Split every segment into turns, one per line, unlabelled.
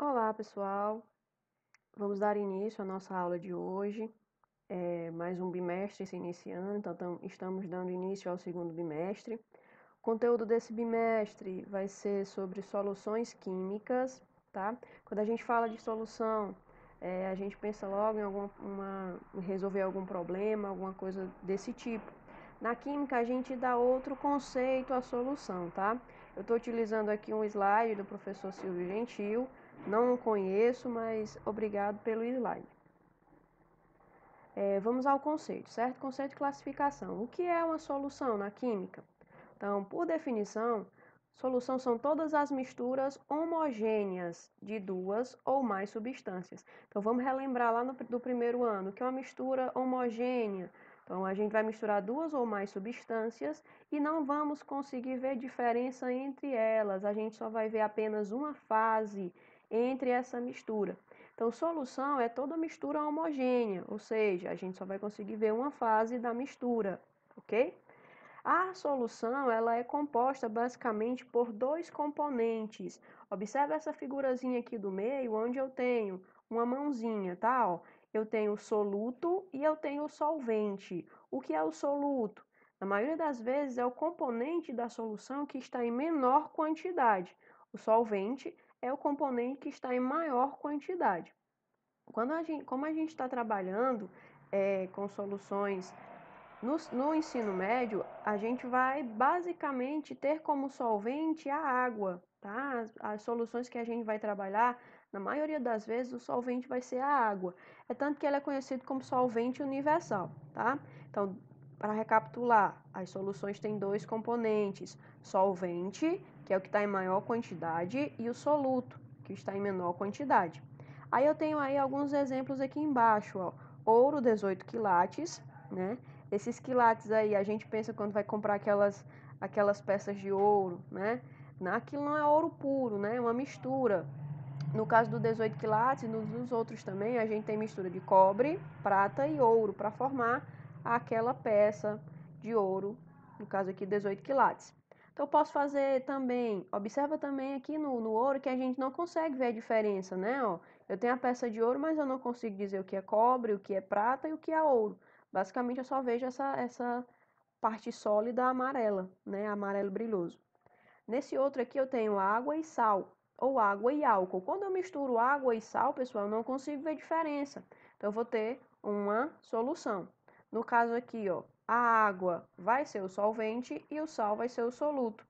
Olá, pessoal. Vamos dar início à nossa aula de hoje. Mais um bimestre se iniciando, então estamos dando início ao segundo bimestre. O conteúdo desse bimestre vai ser sobre soluções químicas, tá? Quando a gente fala de solução, a gente pensa logo em resolver algum problema, alguma coisa desse tipo. Na química, a gente dá outro conceito à solução, tá? Eu estou utilizando aqui um slide do professor Silvio Gentil. Não o conheço, mas obrigado pelo slide. Vamos ao conceito, certo? Conceito de classificação. O que é uma solução na química? Então, por definição, solução são todas as misturas homogêneas de duas ou mais substâncias. Então, vamos relembrar lá do primeiro ano, o que é uma mistura homogênea? Então, a gente vai misturar duas ou mais substâncias e não vamos conseguir ver diferença entre elas. A gente só vai ver apenas uma fase entre essa mistura. Então, solução é toda mistura homogênea, ou seja, a gente só vai conseguir ver uma fase da mistura, ok? A solução ela é composta basicamente por dois componentes. Observe essa figurazinha aqui do meio, onde eu tenho uma mãozinha, tá? Ó, eu tenho o soluto e eu tenho o solvente. O que é o soluto? Na maioria das vezes é o componente da solução que está em menor quantidade. O solvente é o componente que está em maior quantidade. Como a gente está trabalhando com soluções no ensino médio, a gente vai basicamente ter como solvente a água, tá? As soluções que a gente vai trabalhar, na maioria das vezes, o solvente vai ser a água. É tanto que ele é conhecido como solvente universal, tá? Então, para recapitular, as soluções têm dois componentes: solvente, que é o que está em maior quantidade, e o soluto, que está em menor quantidade. Aí eu tenho aí alguns exemplos aqui embaixo, ó. Ouro 18 quilates, né? Esses quilates aí, a gente pensa quando vai comprar aquelas peças de ouro, né? Aquilo não é ouro puro, né? É uma mistura. No caso do 18 quilates e nos outros também, a gente tem mistura de cobre, prata e ouro para formar aquela peça de ouro, no caso aqui 18 quilates. Então eu posso fazer também, observa também aqui no ouro que a gente não consegue ver a diferença, né? Ó, eu tenho a peça de ouro, mas eu não consigo dizer o que é cobre, o que é prata e o que é ouro. Basicamente eu só vejo essa parte sólida amarela, né? Amarelo brilhoso. Nesse outro aqui eu tenho água e sal, ou água e álcool. Quando eu misturo água e sal, pessoal, eu não consigo ver diferença. Então eu vou ter uma solução. No caso aqui, ó, a água vai ser o solvente e o sal vai ser o soluto.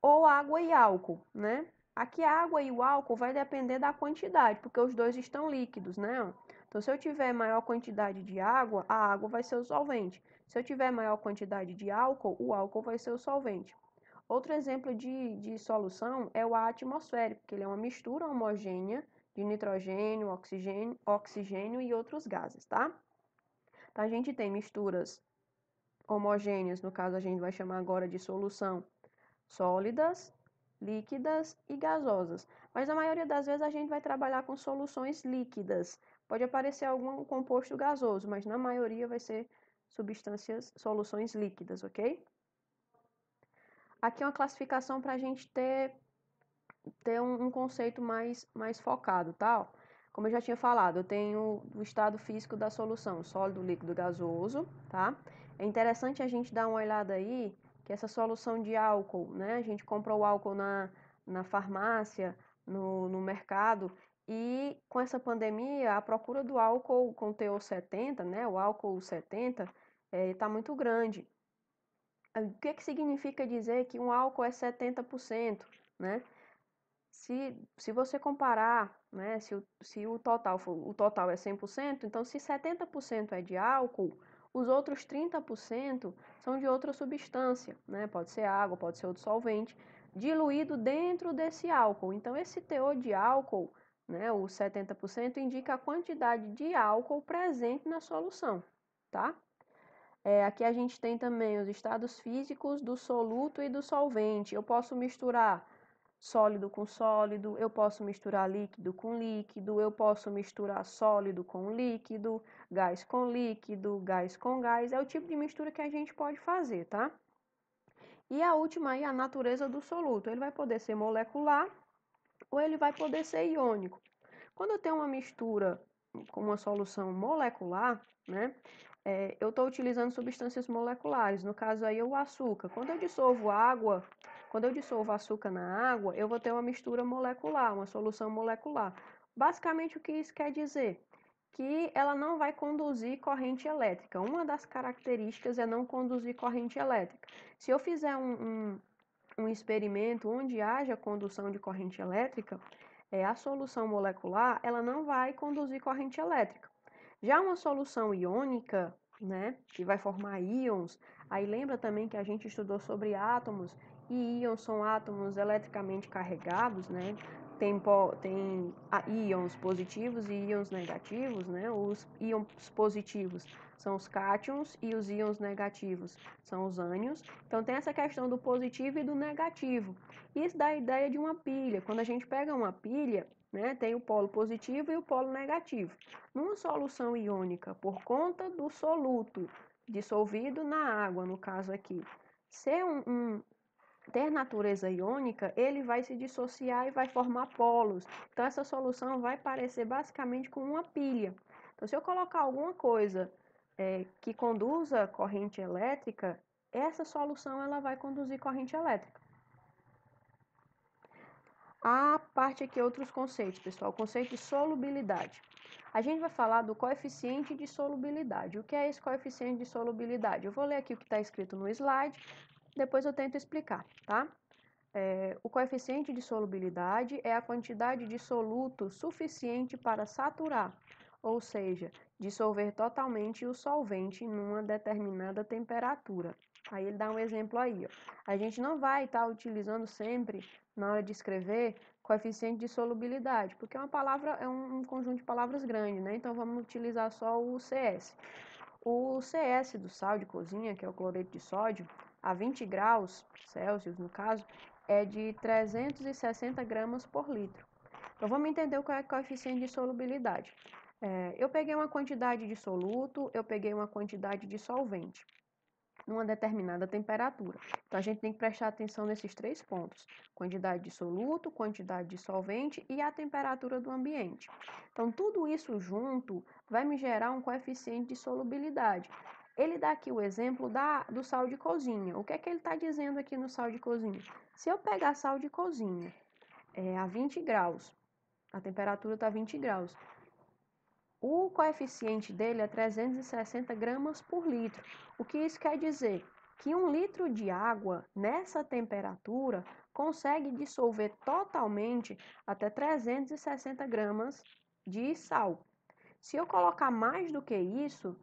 Ou água e álcool, né? Aqui a água e o álcool vai depender da quantidade, porque os dois estão líquidos, né? Então, se eu tiver maior quantidade de água, a água vai ser o solvente. Se eu tiver maior quantidade de álcool, o álcool vai ser o solvente. Outro exemplo de solução é o ar atmosférico, que ele é uma mistura homogênea de nitrogênio, oxigênio e outros gases, tá? Então, a gente tem misturas homogêneas, no caso a gente vai chamar agora de solução sólidas, líquidas e gasosas. Mas na maioria das vezes a gente vai trabalhar com soluções líquidas. Pode aparecer algum composto gasoso, mas na maioria vai ser soluções líquidas, ok? Aqui é uma classificação para a gente ter um conceito mais focado, tá? Como eu já tinha falado, eu tenho o estado físico da solução, sólido, líquido, gasoso, tá? É interessante a gente dar uma olhada aí, que essa solução de álcool, né? A gente compra o álcool na farmácia, no mercado, e com essa pandemia, a procura do álcool com teor 70, né? O álcool 70, está muito grande. O que que significa dizer que um álcool é 70%, né? Se você comparar, né, se o total é 100%, então se 70% é de álcool, os outros 30% são de outra substância, né? Pode ser água, pode ser outro solvente, diluído dentro desse álcool. Então esse teor de álcool, né, o 70%, indica a quantidade de álcool presente na solução, tá? Aqui a gente tem também os estados físicos do soluto e do solvente. Eu posso misturar sólido com sólido, eu posso misturar líquido com líquido, eu posso misturar sólido com líquido, gás com líquido, gás com gás. É o tipo de mistura que a gente pode fazer, tá? E a última aí, a natureza do soluto. Ele vai poder ser molecular ou ele vai poder ser iônico. Quando eu tenho uma mistura com uma solução molecular, né, eu estou utilizando substâncias moleculares, no caso aí o açúcar. Quando eu dissolvo açúcar na água, eu vou ter uma mistura molecular, uma solução molecular. Basicamente o que isso quer dizer? Que ela não vai conduzir corrente elétrica. Uma das características é não conduzir corrente elétrica. Se eu fizer um experimento onde haja condução de corrente elétrica, a solução molecular ela não vai conduzir corrente elétrica. Já uma solução iônica, né, que vai formar íons, aí lembra também que a gente estudou sobre átomos, e íons são átomos eletricamente carregados, né? Tem íons positivos e íons negativos, né? Os íons positivos são os cátions e os íons negativos são os ânions. Então tem essa questão do positivo e do negativo. Isso dá a ideia de uma pilha. Quando a gente pega uma pilha, né, tem o polo positivo e o polo negativo. Numa solução iônica, por conta do soluto dissolvido na água, no caso aqui, ser ter natureza iônica, ele vai se dissociar e vai formar polos. Então, essa solução vai parecer basicamente com uma pilha. Então, se eu colocar alguma coisa que conduza corrente elétrica, essa solução ela vai conduzir corrente elétrica. A parte aqui, outros conceitos, pessoal. O conceito de solubilidade. A gente vai falar do coeficiente de solubilidade. O que é esse coeficiente de solubilidade? Eu vou ler aqui o que está escrito no slide, depois eu tento explicar, tá? O coeficiente de solubilidade é a quantidade de soluto suficiente para saturar, ou seja, dissolver totalmente o solvente numa determinada temperatura. Aí ele dá um exemplo aí, ó. A gente não vai estar utilizando sempre, na hora de escrever, coeficiente de solubilidade, porque é um conjunto de palavras grande, né? Então vamos utilizar só o CS. O CS do sal de cozinha, que é o cloreto de sódio, a 20 graus Celsius, no caso, é de 360 gramas por litro. Então, vamos entender o que é o coeficiente de solubilidade. Eu peguei uma quantidade de soluto, eu peguei uma quantidade de solvente, numa determinada temperatura. Então, a gente tem que prestar atenção nesses três pontos: quantidade de soluto, quantidade de solvente e a temperatura do ambiente. Então, tudo isso junto vai me gerar um coeficiente de solubilidade. Ele dá aqui o exemplo do sal de cozinha. O que é que ele está dizendo aqui no sal de cozinha? Se eu pegar sal de cozinha a 20 graus, a temperatura está 20 graus, o coeficiente dele é 360 gramas por litro. O que isso quer dizer? Que 1 litro de água nessa temperatura consegue dissolver totalmente até 360 gramas de sal. Se eu colocar mais do que isso,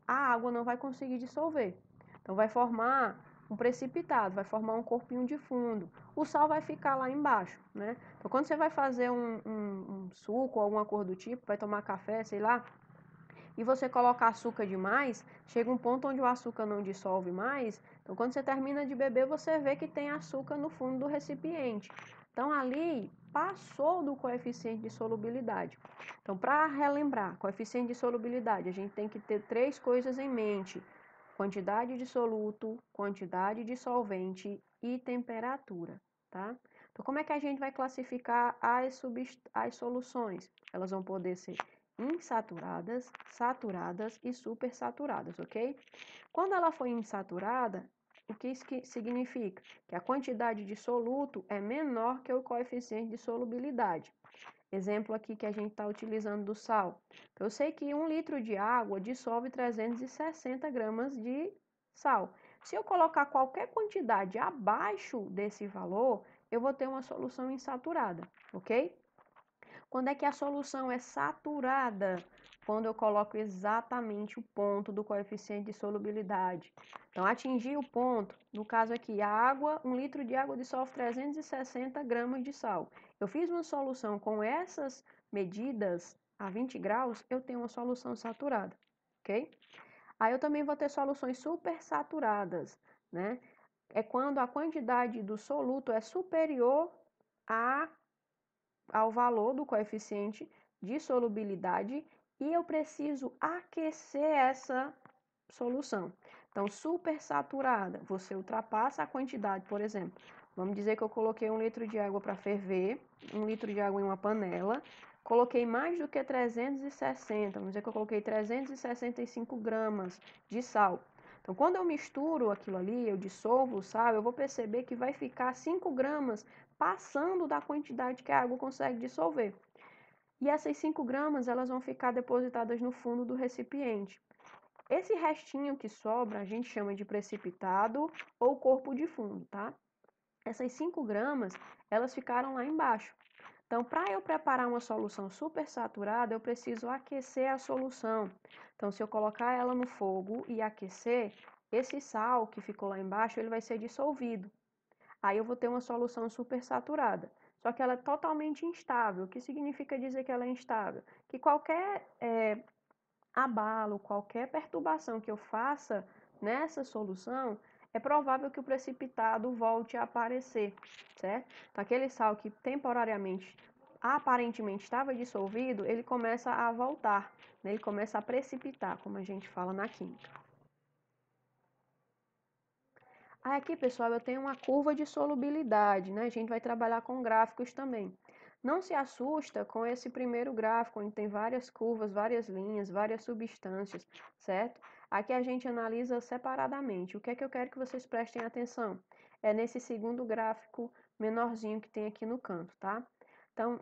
a água não vai conseguir dissolver. Então vai formar um precipitado, vai formar um corpinho de fundo. O sal vai ficar lá embaixo, né? Então quando você vai fazer um suco ou alguma coisa do tipo, vai tomar café, sei lá, e você coloca açúcar demais, chega um ponto onde o açúcar não dissolve mais. Então quando você termina de beber, você vê que tem açúcar no fundo do recipiente. Então ali passou do coeficiente de solubilidade. Então para relembrar, coeficiente de solubilidade, a gente tem que ter três coisas em mente: quantidade de soluto, quantidade de solvente e temperatura, tá? Então, como é que a gente vai classificar as soluções? Elas vão poder ser insaturadas, saturadas e supersaturadas, ok? Quando ela for insaturada, o que isso significa? Que a quantidade de soluto é menor que o coeficiente de solubilidade. Exemplo aqui que a gente está utilizando do sal. Eu sei que 1 litro de água dissolve 360 gramas de sal. Se eu colocar qualquer quantidade abaixo desse valor, eu vou ter uma solução insaturada, ok? Quando é que a solução é saturada? Quando eu coloco exatamente o ponto do coeficiente de solubilidade. Então, atingir o ponto, no caso aqui, 1 litro de água dissolve 360 gramas de sal. Eu fiz uma solução com essas medidas a 20 graus, eu tenho uma solução saturada, ok? Aí eu também vou ter soluções supersaturadas, né? É quando a quantidade do soluto é superior ao valor do coeficiente de solubilidade e eu preciso aquecer essa solução. Então, supersaturada, você ultrapassa a quantidade, por exemplo, Vamos dizer que eu coloquei 1 litro de água para ferver, 1 litro de água em uma panela, coloquei mais do que 360, vamos dizer que eu coloquei 365 gramas de sal. Então, quando eu misturo aquilo ali, eu dissolvo o sal, eu vou perceber que vai ficar 5 gramas passando da quantidade que a água consegue dissolver. E essas 5 gramas, elas vão ficar depositadas no fundo do recipiente. Esse restinho que sobra, a gente chama de precipitado ou corpo de fundo, tá? Essas 5 gramas, elas ficaram lá embaixo. Então, para eu preparar uma solução supersaturada, eu preciso aquecer a solução. Então, se eu colocar ela no fogo e aquecer, esse sal que ficou lá embaixo, ele vai ser dissolvido. Aí eu vou ter uma solução supersaturada. Só que ela é totalmente instável. O que significa dizer que ela é instável? Que qualquer abalo, qualquer perturbação que eu faça nessa solução, é provável que o precipitado volte a aparecer, certo? Então, aquele sal que temporariamente, aparentemente estava dissolvido, ele começa a voltar, né? Ele começa a precipitar, como a gente fala na química. Aqui, pessoal, eu tenho uma curva de solubilidade, né? A gente vai trabalhar com gráficos também. Não se assusta com esse primeiro gráfico, onde tem várias curvas, várias linhas, várias substâncias, certo? Aqui a gente analisa separadamente. O que é que eu quero que vocês prestem atenção? É nesse segundo gráfico menorzinho que tem aqui no canto, tá? Então,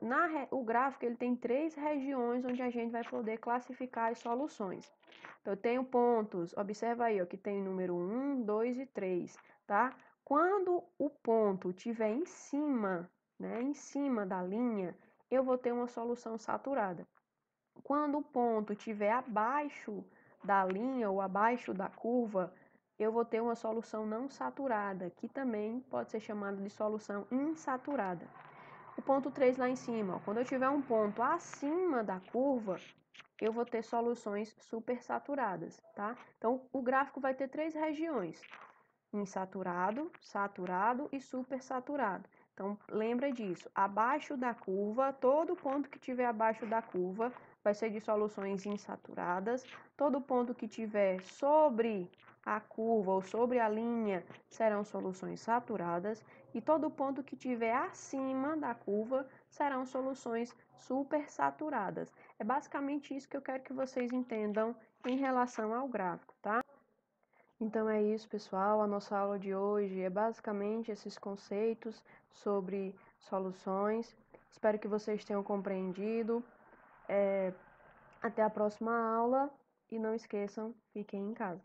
o gráfico ele tem 3 regiões onde a gente vai poder classificar as soluções. Então, eu tenho pontos, observa aí, ó, que tem número 1, 2 e 3, tá? Quando o ponto estiver em cima, né, em cima da linha, eu vou ter uma solução saturada. Quando o ponto estiver abaixo da linha ou abaixo da curva, eu vou ter uma solução não saturada, que também pode ser chamada de solução insaturada. O ponto 3 lá em cima, ó, quando eu tiver um ponto acima da curva, eu vou ter soluções supersaturadas, tá? Então, o gráfico vai ter 3 regiões: insaturado, saturado e supersaturado. Então, lembra disso. Abaixo da curva, todo ponto que tiver abaixo da curva vai ser de soluções insaturadas. Todo ponto que tiver sobre a curva ou sobre a linha serão soluções saturadas. E todo ponto que tiver acima da curva serão soluções supersaturadas. É basicamente isso que eu quero que vocês entendam em relação ao gráfico, tá? Então é isso, pessoal. A nossa aula de hoje é basicamente esses conceitos sobre soluções. Espero que vocês tenham compreendido. Até a próxima aula e não esqueçam, fiquem em casa.